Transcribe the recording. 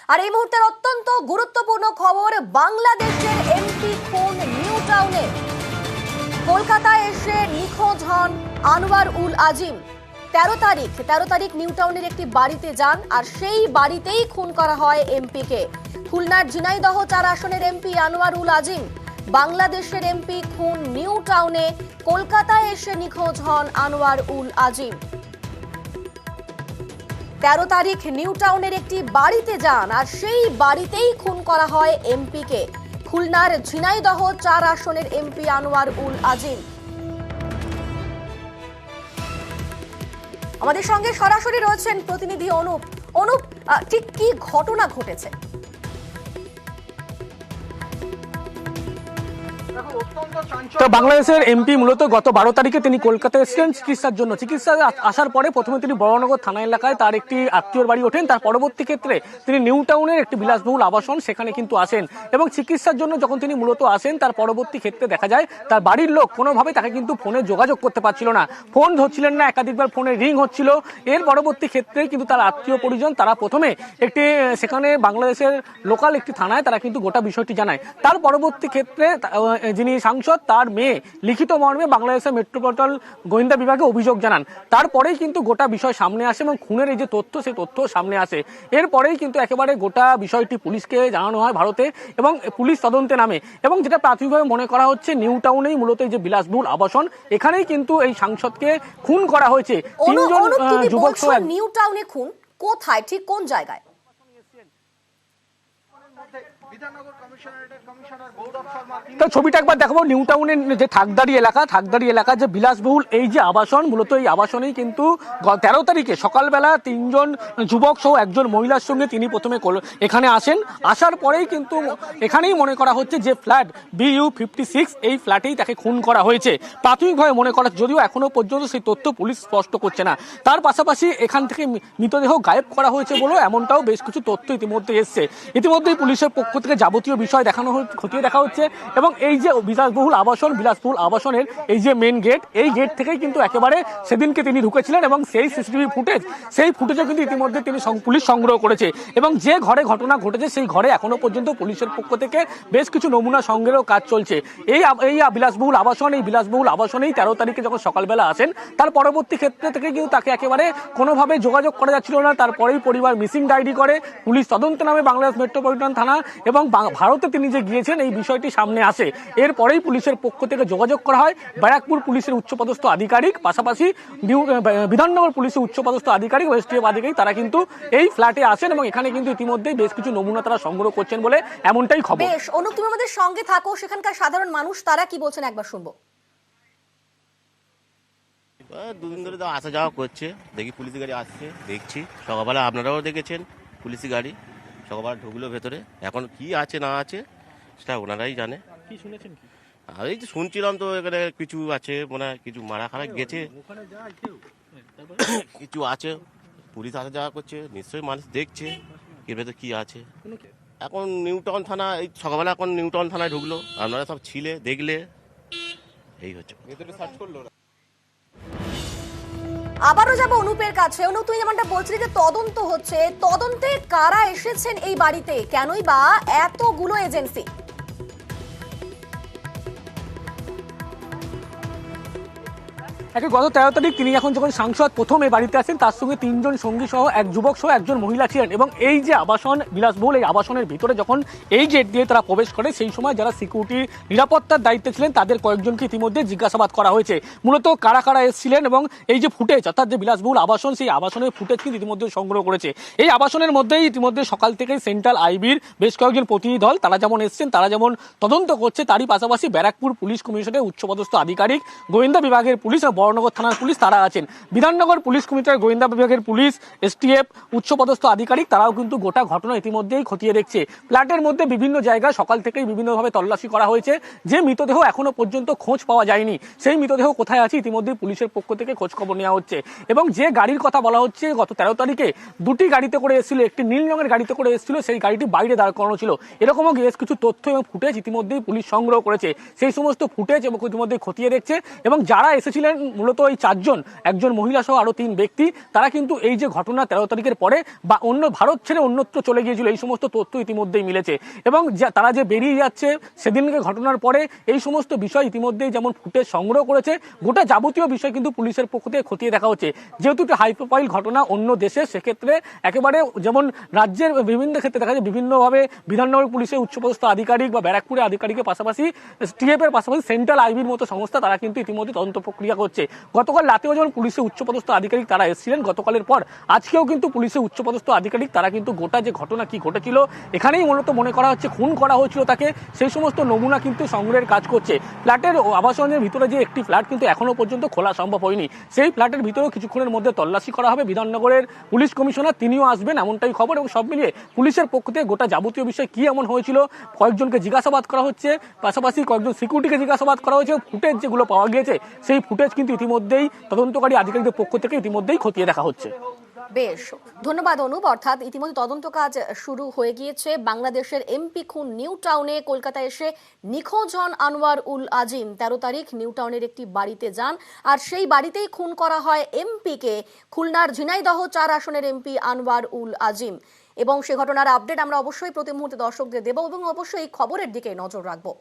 আর এই মুহূর্তের অত্যন্ত গুরুত্বপূর্ণ খবর, বাংলাদেশের এমপি খুন নিউ টাউনে। কলকাতায় এসে নিখোঁজ হন আনোয়ার উল আজিম। 13 তারিখ নিউ টাউনের একটি বাড়িতে যান, আর সেই বাড়িতেই খুন করা হয় এমপিকে। খুলনার ঝিনাইদহ 4 আসনের এমপি আনোয়ার উল আজিম। বাংলাদেশের এমপি খুন নিউ টাউনে, কলকাতায় এসে নিখোঁজ হন আনোয়ার উল আজিম। 13 তারিখ নিউ টাউনের একটি বাড়িতে যান, আর সেই বাড়িতেই খুন করা হয় এমপিকে। খুলনার ঝিনাইদহ 4 আসনের এমপি আনোয়ার উল আজিম। আমাদের সঙ্গে সরাসরি রয়েছেন প্রতিনিধি অনুপ, ঠিক কি ঘটনা ঘটেছে? তো বাংলাদেশের এমপি মূলত গত 12 তারিখে তিনি কলকাতায় এসেছিলেন চিকিৎসার জন্য। চিকিৎসা আসার পরে প্রথমে তিনি বড়নগর থানা এলাকায় তার একটি আত্মীয়র বাড়ি ওঠেন। তার পরবর্তী ক্ষেত্রে তিনি নিউ টাউনের একটি বিলাসবহুল আবাসন সেখানে কিন্তু আসেন, এবং চিকিৎসার জন্য যখন তিনি মূলত আসেন তার পরবর্তী ক্ষেত্রে দেখা যায় তার বাড়ির লোক কোনোভাবে তাকে কিন্তু ফোনে যোগাযোগ করতে পারছিল না, ফোন ধরছিলেন না, একাধিকবার ফোনে রিং হচ্ছিল। এর পরবর্তী ক্ষেত্রে কিন্তু তার আত্মীয় পরিজন তারা প্রথমে একটি সেখানে বাংলাদেশের লোকাল একটি থানায় তারা কিন্তু গোটা বিষয়টি জানায়। তার পরবর্তী ক্ষেত্রে যিনি সাংসদ তার মেয়ে লিখিত মর্মে বাংলাদেশের মেট্রোপলিটন গোয়েন্দা বিভাগে অভিযোগ জানান। তারপরেই কিন্তু গোটা বিষয় সামনে আসে এবং খুনের এই যে তথ্য সেই তথ্য সামনে আসে। এরপরেই কিন্তু একেবারে গোটা বিষয়টি পুলিশকে জানানো হয় ভারতে, এবং পুলিশ তদন্তে নামে। এবং যেটা প্রাথমিকভাবে মনে করা হচ্ছে নিউ টাউনেই মূলত এই যে বিলাসবহুল আবাসন, এখানেই কিন্তু এই সাংসদকে খুন করা হয়েছে। তিনজন যুবক সহ নিউ টাউনে খুন কোথায়, ঠিক কোন জায়গায়? তো ছবিটা একবার দেখাবো। নিউ টাউনের যে থাকদারি এলাকা যে বিলাসবহুল এই যে আবাসন, মূলত এই আবাসনেই কিন্তু 13 তারিখে সকালবেলা 3 জন যুবক সহ একজন মহিলার সঙ্গে তিনি প্রথমে এখানে আসেন। আসার পরেই কিন্তু এখানেই মনে করা হচ্ছে যে ফ্ল্যাট BU 56 এই ফ্ল্যাটেই তাকে খুন করা হয়েছে। প্রাথমিকভাবে মনে করা, যদিও এখনো পর্যন্ত সেই তথ্য পুলিশ স্পষ্ট করছে না। তার পাশাপাশি এখান থেকে মৃতদেহ গায়েব করা হয়েছে বলে এমনটাও বেশ কিছু তথ্য ইতিমধ্যে এসছে। ইতিমধ্যেই পুলিশের পক্ষ থেকে যাবতীয় বিষয় খতিয়ে দেখা হচ্ছে, এবং এই যে বিলাসবহুল আবাসনের এই যে মেন গেট, এই গেট থেকেই কিন্তু একেবারে সেদিনকে তিনি ঢুকেছিলেন, এবং সেই সিসিটিভি ফুটেজও কিন্তু ইতিমধ্যে পুলিশ সংগ্রহ করেছে। এবং যে ঘরে ঘটনা ঘটেছে সেই ঘরে এখনো পর্যন্ত পুলিশের পক্ষ থেকে বেশ কিছু নমুনা সংগ্রহ কাজ চলছে। এই বিলাসবহুল আবাসনেই 13 তারিখে যখন সকালবেলা আসেন, তার পরবর্তী ক্ষেত্রে থেকে কিন্তু তাকে একেবারে কোনোভাবে যোগাযোগ করা যাচ্ছিল না। তারপরেই পরিবার মিসিং ডায়েরি করে, পুলিশ তদন্ত নামে বাংলাদেশ মেট্রোপলিটন থানা, এবং ভারতে তিনি যে গিয়েছেন এই বিষয়টি সামনে আসে। এরপরেই পুলিশের পক্ষ থেকে যোগাযোগ করা হয় ব্যারাকপুর পুলিশের উচ্চপদস্থ আধিকারিক, পাশাপাশি বিধাননগর পুলিশের উচ্চপদস্থ আধিকারিক ও STF আধিকারিক, তারা কিন্তু এই ফ্ল্যাটে আসেন, এবং এখানে কিন্তু ইতিমধ্যেই বেশ কিছু নমুনা তারা সংগ্রহ করছেন বলে এমনটাই খবর। বেশ অনুপ, তুমি আমাদের সঙ্গে থাকো। সেখানকার সাধারণ মানুষ তারা কি বলছেন একবার শুনবো। দুদিন ধরে তো আসা যাওয়া করছে, দেখি পুলিশ গাড়ি আসছে, দেখছি। সকালবেলা আপনারাও দেখেছেন পুলিশ গাড়ি সকালবেলা ঢুকলো ভেতরে। এখন কি আছে না আছে সেটা ওনারাই জানে। কি শুনেছেন? কি আর এই যে শুনছিলাম তো এখানে কিছু আছে, মনে হয় কিছু মারা খারা গেছে, কিছু আছে। পুলিশ আসা যাওয়া করছে, নিশ্চয়ই মানুষ দেখছে এর ভেতরে কি আছে। এখন নিউ টাউন থানা, এই সকালবেলা এখন নিউ টাউন থানায় ঢুকলো, আপনারা সব ছিলে দেখলে, এই হচ্ছে। আবারও যাবো অনুপের কাছে। অনুপ, তুমি যেমনটা বলছিলে যে তদন্ত হচ্ছে, তদন্তে কারা এসেছেন এই বাড়িতে, কেনই বা এতগুলো এজেন্সি? গত 13 তারিখ তিনি যখন সাংসদ প্রথম এই বাড়িতে আসেন, তার সঙ্গে 3 জন সঙ্গী সহ এক যুবক সহ একজন মহিলা ছিলেন। এবং এই যে আবাসন বিলাসবহুল, এই আবাসনের ভিতরে যখন এই গেট দিয়ে তারা প্রবেশ করে, সেই সময় যারা সিকিউরিটি নিরাপত্তার দায়িত্বে ছিলেন তাদের কয়েকজনকে ইতিমধ্যে জিজ্ঞাসাবাদ করা হয়েছে। মূলত কারা কারা এসেছিলেন, এবং এই যে ফুটেজ, অর্থাৎ যে বিলাসবহুল আবাসন, সেই আবাসনের ফুটেজ কিন্তু ইতিমধ্যে সংগ্রহ করেছে। এই আবাসনের মধ্যেই ইতিমধ্যে সকাল থেকে সেন্ট্রাল আইবির বেশ কয়েকজন প্রতিনিধি দল তারা যেমন এসেছেন, তারা যেমন তদন্ত করছে, তারই পাশাপাশি ব্যারাকপুর পুলিশ কমিশনের উচ্চপদস্থ আধিকারিক, গোয়েন্দা বিভাগের পুলিশ আর বড়নগর থানার পুলিশ তারা আছেন। বিধাননগর পুলিশ কমিশনার, গোয়েন্দা বিভাগের পুলিশ, STF উচ্চপদস্থ আধিকারিক, তারাও কিন্তু গোটা ঘটনা ইতিমধ্যেই খতিয়ে দেখছে। ফ্ল্যাটের মধ্যে বিভিন্ন জায়গায় সকাল থেকেই বিভিন্নভাবে তল্লাশি করা হয়েছে। যে মৃতদেহ এখনো পর্যন্ত খোঁজ পাওয়া যায়নি, সেই মৃতদেহ কোথায় আছে ইতিমধ্যেই পুলিশের পক্ষ থেকে খোঁজ খবর নেওয়া হচ্ছে। এবং যে গাড়ির কথা বলা হচ্ছে, গত 13 তারিখে 2টি গাড়িতে করে এসেছিল, একটি নীল রঙের গাড়িতে করে এসেছিল, সেই গাড়িটি বাইরে দাঁড় করানো ছিল। এরকমও বেশ কিছু তথ্য এবং ফুটেজ ইতিমধ্যেই পুলিশ সংগ্রহ করেছে। সেই সমস্ত ফুটেজ এবং ইতিমধ্যে খতিয়ে দেখছে, এবং যারা এসেছিলেন মূলত এই 4 জন, একজন মহিলা সহ আরো 3 ব্যক্তি, তারা কিন্তু এই যে ঘটনা 13 তারিখের পরে বা অন্য ভারত ছেড়ে অন্যত্র চলে গিয়েছিল, এই সমস্ত তথ্য ইতিমধ্যেই মিলেছে। এবং তারা যে বেরিয়ে যাচ্ছে সেদিনকে ঘটনার পরে এই সমস্ত বিষয় ইতিমধ্যেই যেমন ফুটেজ সংগ্রহ করেছে, গোটা যাবতীয় বিষয় কিন্তু পুলিশের পক্ষ থেকে খতিয়ে দেখা হচ্ছে। যেহেতু এটা হাই প্রোফাইল ঘটনা অন্য দেশে, সেক্ষেত্রে একেবারে যেমন রাজ্যের বিভিন্ন ক্ষেত্রে দেখা যায় বিভিন্নভাবে বিধাননগর পুলিশের উচ্চপদস্থ আধিকারিক বা ব্যারাকপুরের আধিকারিকের পাশাপাশি টিএফ এর পাশাপাশি সেন্ট্রাল আইবির মতো সংস্থা, তারা কিন্তু ইতিমধ্যে তদন্ত প্রক্রিয়া করছে। গতকাল রাতেও যখন পুলিশের উচ্চপদস্থ আধিকারিক তারা এসেছিলেন, গতকালের পর আজকেও কিন্তু পুলিশের উচ্চপদস্থ আধিকারিক তারা কিন্তু গোটা যে ঘটনা কি ঘটেছিল, এখানেই মূলত মনে করা হচ্ছে খুন করা হয়েছিল তাকে, সেই সমস্ত নমুনা কিন্তু সংগ্রহের কাজ করছে। ফ্ল্যাটের আবাসনের ভিতরে যে একটি ফ্ল্যাট কিন্তু এখনো পর্যন্ত খোলা সম্ভব হয়নি, সেই ফ্ল্যাটের ভিতরেও কিছুক্ষণের মধ্যে তল্লাশি করা হবে। বিধাননগরের পুলিশ কমিশনার তিনিও আসবেন এমনটাই খবর, এবং সব মিলিয়ে পুলিশের পক্ষ থেকে গোটা যাবতীয় বিষয় কি এমন হয়েছিল কয়েকজনকে জিজ্ঞাসাবাদ করা হচ্ছে, পাশাপাশি কয়েকজন সিকিউরিটিকে জিজ্ঞাসাবাদ করা হয়েছে। ফুটেজ যেগুলো পাওয়া গিয়েছে সেই ফুটেজ কিন্তু ইতিমধ্যেই তদন্তকারী আধিকারিকদের পক্ষ থেকে ইতিমধ্যেই খতিয়ে দেখা হচ্ছে। বেশ, ধন্যবাদ অনুপ। অর্থাৎ ইতিমধ্যে তদন্ত কাজ শুরু হয়ে গিয়েছে। বাংলাদেশের এমপি খুন নিউ টাউনে, কলকাতায় এসে নিখোঁজ হন আনোয়ার উল আজিম। 13 তারিখ নিউ টাউনের একটি বাড়িতে যান, আর সেই বাড়িতেই খুন করা হয় এমপিকে, খুলনার ঝিনাইদহ 4 আসনের এমপি আনোয়ার উল আজিম। এবং সে ঘটনার আপডেট আমরা অবশ্যই প্রতি মুহূর্তে দর্শকদের দেব, এবং অবশ্যই এই খবরের দিকে নজর রাখবো।